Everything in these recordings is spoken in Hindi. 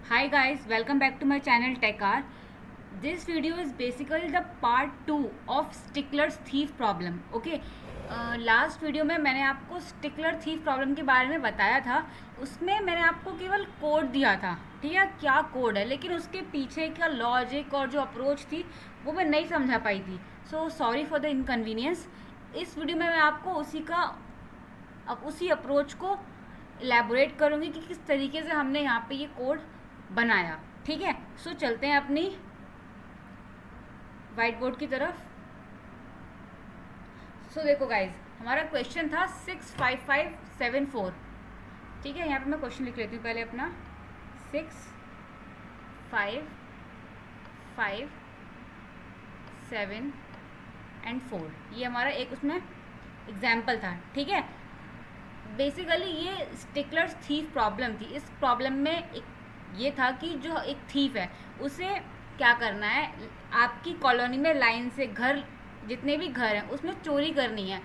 Hi guys, welcome back to my channel TechR. This video is basically the part 2 of Stickler's thief problem. Okay, last video में मैंने आपको स्टिकलर थीफ प्रॉब्लम के बारे में बताया था. उसमें मैंने आपको केवल कोड दिया था, ठीक है, क्या कोड है, लेकिन उसके पीछे का लॉजिक और जो अप्रोच थी वो मैं नहीं समझा पाई थी. So sorry for the inconvenience. इस वीडियो में मैं आपको उसी अप्रोच को एलैबोरेट करूँगी कि किस तरीके से हमने यहाँ पे ये कोड बनाया. ठीक है, सो चलते हैं अपनी वाइट बोर्ड की तरफ. सो देखो गाइज, हमारा क्वेश्चन था 65574. ठीक है, यहाँ पे मैं क्वेश्चन लिख लेती हूँ पहले अपना. 65574 ये हमारा एक उसमें एग्जाम्पल था. ठीक है, बेसिकली ये स्टिकलर्स थीफ प्रॉब्लम थी. इस प्रॉब्लम में एक ये था कि जो एक थीफ है उसे क्या करना है, आपकी कॉलोनी में लाइन से घर, जितने भी घर हैं उसमें चोरी करनी है.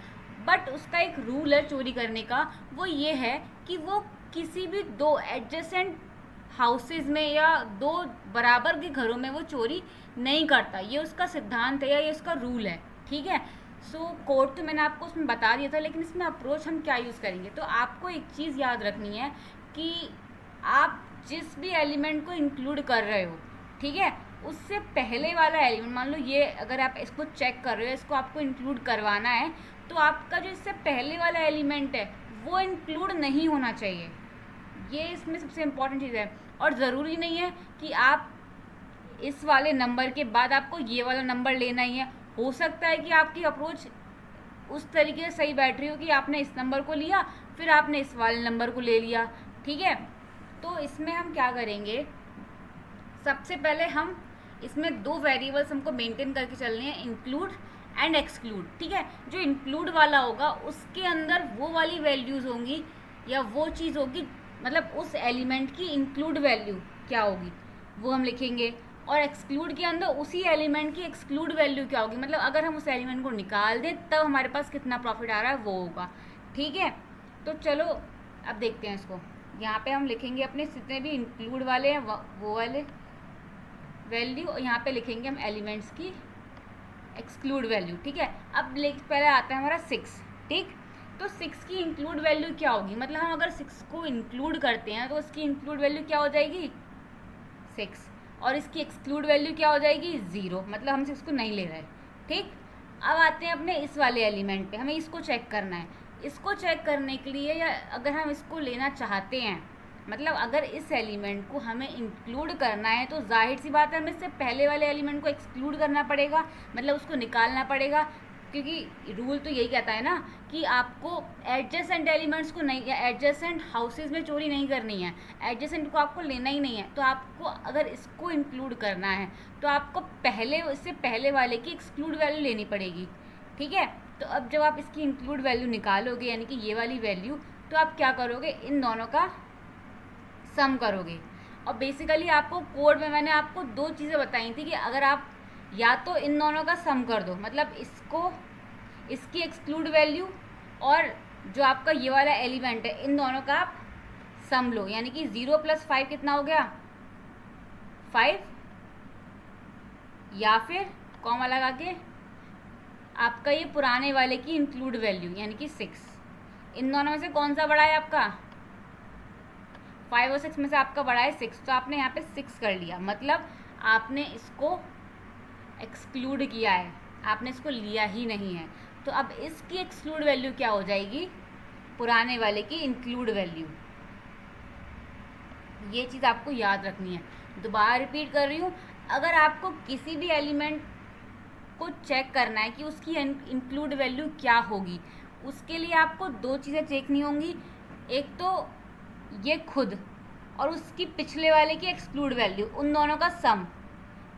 बट उसका एक रूल है चोरी करने का. वो ये है कि वो किसी भी दो एडजेसेंट हाउसेज में या दो बराबर के घरों में वो चोरी नहीं करता. ये उसका सिद्धांत है या ये उसका रूल है. ठीक है, सो कोड तो मैंने आपको उसमें बता दिया था, लेकिन इसमें अप्रोच हम क्या यूज़ करेंगे. तो आपको एक चीज़ याद रखनी है कि आप जिस भी एलिमेंट को इंक्लूड कर रहे हो, ठीक है, उससे पहले वाला एलिमेंट, मान लो ये अगर आप इसको चेक कर रहे हो, इसको आपको इंक्लूड करवाना है, तो आपका जो इससे पहले वाला एलिमेंट है वो इंक्लूड नहीं होना चाहिए. ये इसमें सबसे इम्पॉर्टेंट चीज़ है. और ज़रूरी नहीं है कि आप इस वाले नंबर के बाद आपको ये वाला नंबर लेना ही है. हो सकता है कि आपकी अप्रोच उस तरीके से सही बैठ रही हो कि आपने इस नंबर को लिया, फिर आपने इस वाले नंबर को ले लिया. ठीक है, तो इसमें हम क्या करेंगे, सबसे पहले हम इसमें दो वेरिएबल्स हमको मेंटेन करके चलने हैं, इंक्लूड एंड एक्सक्लूड. ठीक है, जो इंक्लूड वाला होगा उसके अंदर वो वाली वैल्यूज़ होंगी या वो चीज़ होगी, मतलब उस एलिमेंट की इंक्लूड वैल्यू क्या होगी वो हम लिखेंगे. और एक्सक्लूड के अंदर उसी एलिमेंट की एक्सक्लूड वैल्यू क्या होगी, मतलब अगर हम उस एलिमेंट को निकाल दें तब हमारे पास कितना प्रॉफिट आ रहा है वो होगा. ठीक है, तो चलो अब देखते हैं इसको. यहाँ पे हम लिखेंगे अपने जितने भी इंक्लूड वाले हैं वो वाले वैल्यू, और यहाँ पे लिखेंगे हम एलिमेंट्स की एक्सक्लूड वैल्यू. ठीक है, अब पहले आता है हमारा 6. ठीक, तो 6 की इंक्लूड वैल्यू क्या होगी, मतलब हम अगर 6 को इंक्लूड करते हैं तो उसकी इंक्लूड वैल्यू क्या हो जाएगी 6, और इसकी एक्सक्लूड वैल्यू क्या हो जाएगी 0, मतलब हम 6 को नहीं ले रहे. ठीक, अब आते हैं अपने इस वाले एलिमेंट पे. हमें इसको चेक करना है. इसको चेक करने के लिए, या अगर हम इसको लेना चाहते हैं, मतलब अगर इस एलिमेंट को हमें इंक्लूड करना है तो जाहिर सी बात है हमें इससे पहले वाले एलिमेंट को एक्सक्लूड करना पड़ेगा, मतलब उसको निकालना पड़ेगा. क्योंकि रूल तो यही कहता है ना कि आपको एडजेसेंट एलिमेंट्स को नहीं, या एडजेसेंट हाउसेज में चोरी नहीं करनी है, एडजेसेंट को आपको लेना ही नहीं है. तो आपको अगर इसको इंक्लूड करना है तो आपको पहले, इससे पहले वाले की एक्सक्लूड वैल्यू लेनी पड़ेगी. ठीक है, तो अब जब आप इसकी इंक्लूड वैल्यू निकालोगे, यानी कि ये वाली वैल्यू, तो आप क्या करोगे, इन दोनों का सम करोगे. और बेसिकली आपको कोड में मैंने आपको दो चीज़ें बताई थी कि अगर आप या तो इन दोनों का सम कर दो, मतलब इसको, इसकी एक्सक्लूड वैल्यू और जो आपका ये वाला एलिमेंट है, इन दोनों का आप सम लो, यानी कि 0 + 5 कितना हो गया 5, या फिर कॉमा लगा के आपका ये पुराने वाले की इंक्लूड वैल्यू यानी कि 6. इन दोनों में से कौन सा बड़ा है आपका, 5 और 6 में से आपका बड़ा है 6, तो आपने यहाँ पे 6 कर लिया, मतलब आपने इसको एक्सक्लूड किया है, आपने इसको लिया ही नहीं है. तो अब इसकी एक्सक्लूड वैल्यू क्या हो जाएगी, पुराने वाले की इंक्लूड वैल्यू. ये चीज़ आपको याद रखनी है. दोबारा रिपीट कर रही हूँ, अगर आपको किसी भी एलिमेंट को चेक करना है कि उसकी इंक्लूड वैल्यू क्या होगी, उसके लिए आपको दो चीज़ें देखनी होंगी. एक तो ये खुद, और उसकी पिछले वाले की एक्सक्लूड वैल्यू, उन दोनों का सम,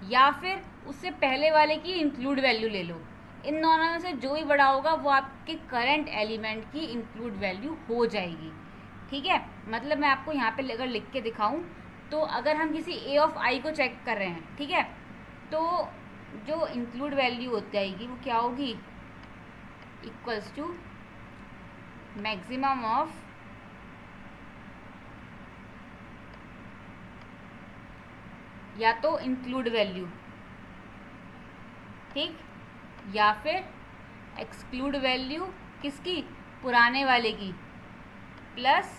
या फिर उससे पहले वाले की इंक्लूड वैल्यू ले लो. इन दोनों में से जो भी बड़ा होगा वो आपके करंट एलिमेंट की इंक्लूड वैल्यू हो जाएगी. ठीक है, मतलब मैं आपको यहाँ पे अगर लिख के दिखाऊं, तो अगर हम किसी ए ऑफ आई को चेक कर रहे हैं, ठीक है, तो जो इंक्लूड वैल्यू हो जाएगी वो क्या होगी, इक्वल्स टू मैक्सिमम ऑफ या तो इंक्लूड वैल्यू, ठीक, या फिर एक्सक्लूड वैल्यू किसकी, पुराने वाले की, प्लस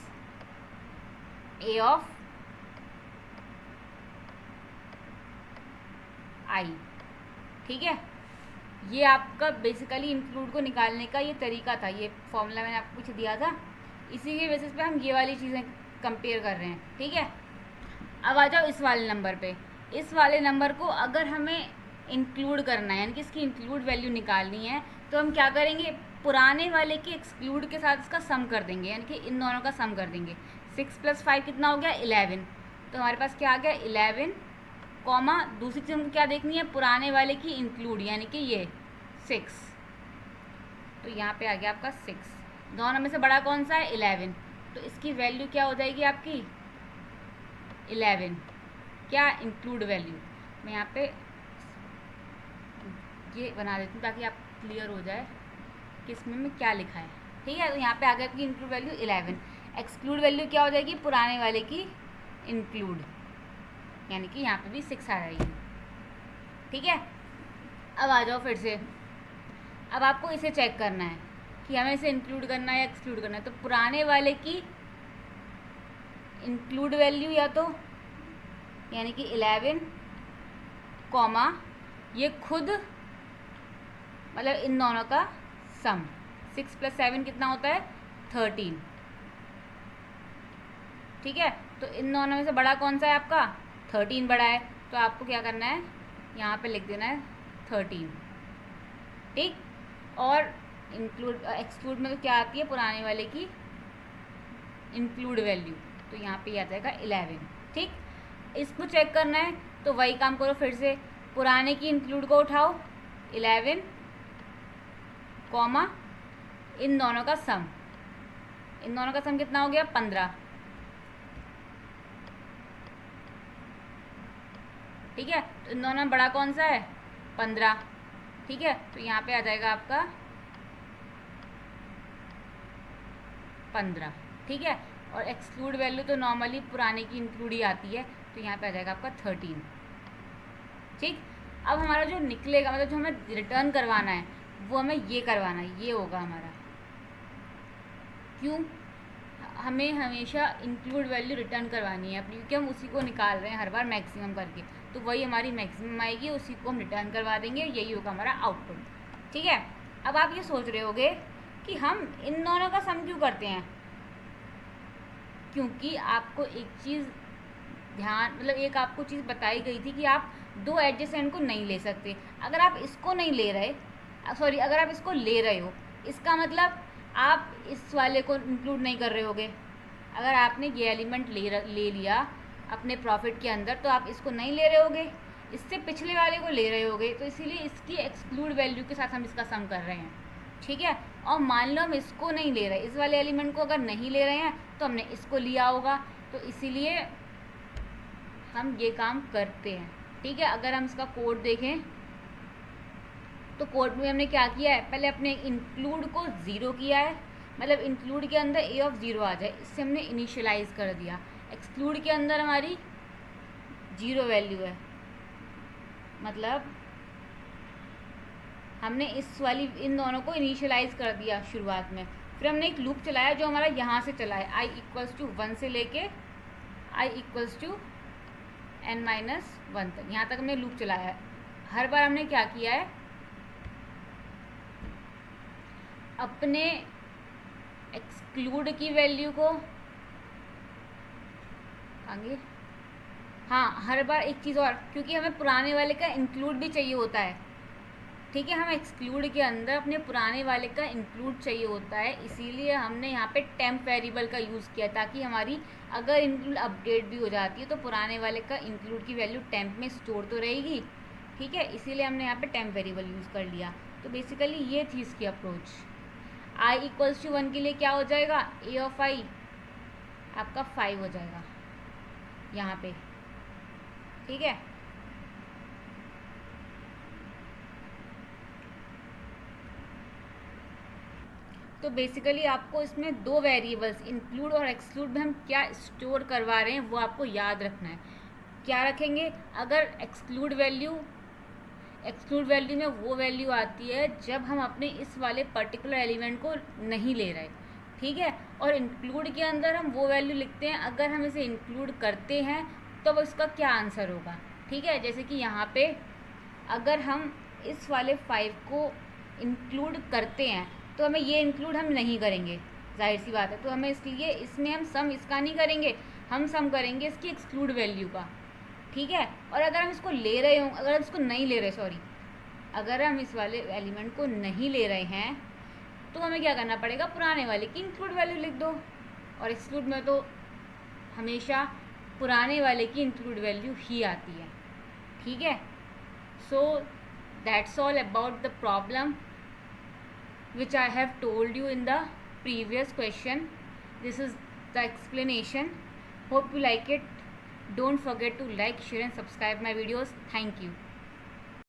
ए ऑफ आई। ठीक है, ये आपका बेसिकली इंक्लूड को निकालने का ये तरीका था, ये फॉर्मूला मैंने आपको कुछ दिया था, इसी के बेसिस पे हम ये वाली चीज़ें कंपेयर कर रहे हैं। ठीक है, अब आ जाओ इस वाले नंबर पे। इस वाले नंबर को अगर हमें इंक्लूड करना है, यानी कि इसकी इंक्लूड वैल्यू निकालनी है, तो हम क्या करेंगे, पुराने वाले के एक्सक्लूड के साथ इसका सम कर देंगे, यानी कि इन दोनों का सम कर देंगे। 6 + 5 कितना हो गया, 11। तो हमारे पास क्या आ गया, 11, कॉमा दूसरी चीज़ हमको क्या देखनी है, पुराने वाले की इंक्लूड, यानी कि ये 6। तो यहाँ पे आ गया आपका 6। दोनों में से बड़ा कौन सा है, 11। तो इसकी वैल्यू क्या हो जाएगी आपकी, 11, क्या, इंक्लूड वैल्यू। मैं यहाँ पे ये बना देती हूँ ताकि आप क्लियर हो जाए कि इसमें मैं क्या लिखा है। ठीक है, तो यहाँ पे आ गया कि इंक्लूड वैल्यू 11। एक्सक्लूड वैल्यू क्या हो जाएगी, पुराने वाले की इंक्लूड, यानी कि यहाँ पे भी 6 आ जाएगी। ठीक है, अब आ जाओ फिर से, अब आपको इसे चेक करना है कि हमें इसे इंक्लूड करना है या एक्सक्लूड करना है। तो पुराने वाले की इंक्लूड वैल्यू या तो यानी कि 11, कॉमा ये खुद मतलब इन दोनों का सम, 6 + 7 कितना होता है, 13। ठीक है, तो इन दोनों में से बड़ा कौन सा है आपका, 13 बड़ा है, तो आपको क्या करना है, यहाँ पे लिख देना है 13। ठीक, और इंक्लूड एक्सक्लूड में तो क्या आती है, पुराने वाले की इंक्लूड वैल्यू, तो यहाँ पे आ जाएगा 11। ठीक, इसको चेक करना है तो वही काम करो, फिर से पुराने की इंक्लूड को उठाओ 11, कॉमा इन दोनों का सम, इन दोनों का सम कितना हो गया, 15। ठीक है, तो इन दोनों में बड़ा कौन सा है, 15। ठीक है, तो यहाँ पे आ जाएगा आपका 15। ठीक है, और एक्सक्लूड वैल्यू तो नॉर्मली पुराने की इंक्लूड ही आती है, तो यहाँ पे आ जाएगा आपका 13। ठीक, अब हमारा जो निकलेगा, मतलब जो हमें रिटर्न करवाना है वो हमें ये करवाना है, ये होगा हमारा। क्यों, हमें हमेशा इंक्लूड वैल्यू रिटर्न करवानी है अपनी, क्योंकि हम उसी को निकाल रहे हैं हर बार मैक्सिमम करके, तो वही हमारी मैक्सिमम आएगी, उसी को हम रिटर्न करवा देंगे, यही होगा हमारा आउटपुट। ठीक है, अब आप ये सोच रहे होगे कि हम इन दोनों का सम क्यों करते हैं, क्योंकि आपको एक चीज़ ध्यान, मतलब एक आपको चीज़ बताई गई थी कि आप दो एडजेसेंट को नहीं ले सकते। अगर आप इसको नहीं ले रहे, सॉरी अगर आप इसको ले रहे हो, इसका मतलब आप इस वाले को इंक्लूड नहीं कर रहे होगे। अगर आपने ये एलिमेंट ले लिया अपने प्रॉफिट के अंदर, तो आप इसको नहीं ले रहे होगे, इससे पिछले वाले को ले रहे होगे, तो इसीलिए इसकी एक्सक्लूड वैल्यू के साथ हम इसका सम कर रहे हैं। ठीक है, और मान लो हम इसको नहीं ले रहे, इस वाले एलिमेंट को अगर नहीं ले रहे हैं तो हमने इसको लिया होगा, तो इसीलिए हम ये काम करते हैं। ठीक है, अगर हम इसका कोड देखें तो कोड में हमने क्या किया है, पहले अपने इंक्लूड को 0 किया है, मतलब इंक्लूड के अंदर ए ऑफ 0 आ जाए, इससे हमने इनिशियलाइज कर दिया। एक्सक्लूड के अंदर हमारी 0 वैल्यू है, मतलब हमने इस वाली इन दोनों को इनिशियलाइज कर दिया शुरुआत में। फिर हमने एक लूप चलाया जो हमारा यहाँ से चला है, i = 1 से लेके i = n-1 तक, यहाँ तक हमने लूप चलाया है। हर बार हमने क्या किया है, अपने एक्सक्लूड की वैल्यू को आगे, हाँ हर बार एक चीज़ और, क्योंकि हमें पुराने वाले का इंक्लूड भी चाहिए होता है। ठीक है, हम एक्सक्लूड के अंदर अपने पुराने वाले का इंक्लूड चाहिए होता है, इसीलिए हमने यहाँ पे टेम्प वेरिएबल का यूज़ किया, ताकि हमारी अगर इंक्लूड अपडेट भी हो जाती है तो पुराने वाले का इंक्लूड की वैल्यू टेम्प में स्टोर तो रहेगी। ठीक है, इसीलिए हमने यहाँ पे टेम्प वेरिएबल यूज़ कर लिया। तो बेसिकली ये थी इसकी अप्रोच। i = 1 के लिए क्या हो जाएगा, a ऑफ i आपका 5 हो जाएगा यहाँ पे। ठीक है, तो बेसिकली आपको इसमें दो वेरिएबल्स इंक्लूड और एक्सक्लूड में हम क्या स्टोर करवा रहे हैं वो आपको याद रखना है। क्या रखेंगे? अगर एक्सक्लूड वैल्यू में वो वैल्यू आती है जब हम अपने इस वाले पर्टिकुलर एलिमेंट को नहीं ले रहे, ठीक है। और इंक्लूड के अंदर हम वो वैल्यू लिखते हैं अगर हम इसे इंक्लूड करते हैं तो उसका क्या आंसर होगा, ठीक है। जैसे कि यहाँ पे अगर हम इस वाले 5 को इंक्लूड करते हैं तो हमें ये इंक्लूड हम नहीं करेंगे, जाहिर सी बात है। तो हमें इसलिए इसमें हम सम इसका नहीं करेंगे, हम सम करेंगे इसकी एक्सक्लूड वैल्यू का, ठीक है। और अगर हम इसको ले रहे हों, अगर हम इसको नहीं ले रहे, सॉरी, अगर हम इस वाले एलिमेंट को नहीं ले रहे हैं तो हमें क्या करना पड़ेगा? पुराने वाले की इंक्लूड वैल्यू लिख दो। और एक्सक्लूड में तो हमेशा पुराने वाले की इंक्लूड वैल्यू ही आती है, ठीक है। So that's all about the problem which I have told you in the previous question. This is the explanation. Hope you like it. Don't forget to like, share and subscribe my videos. Thank you.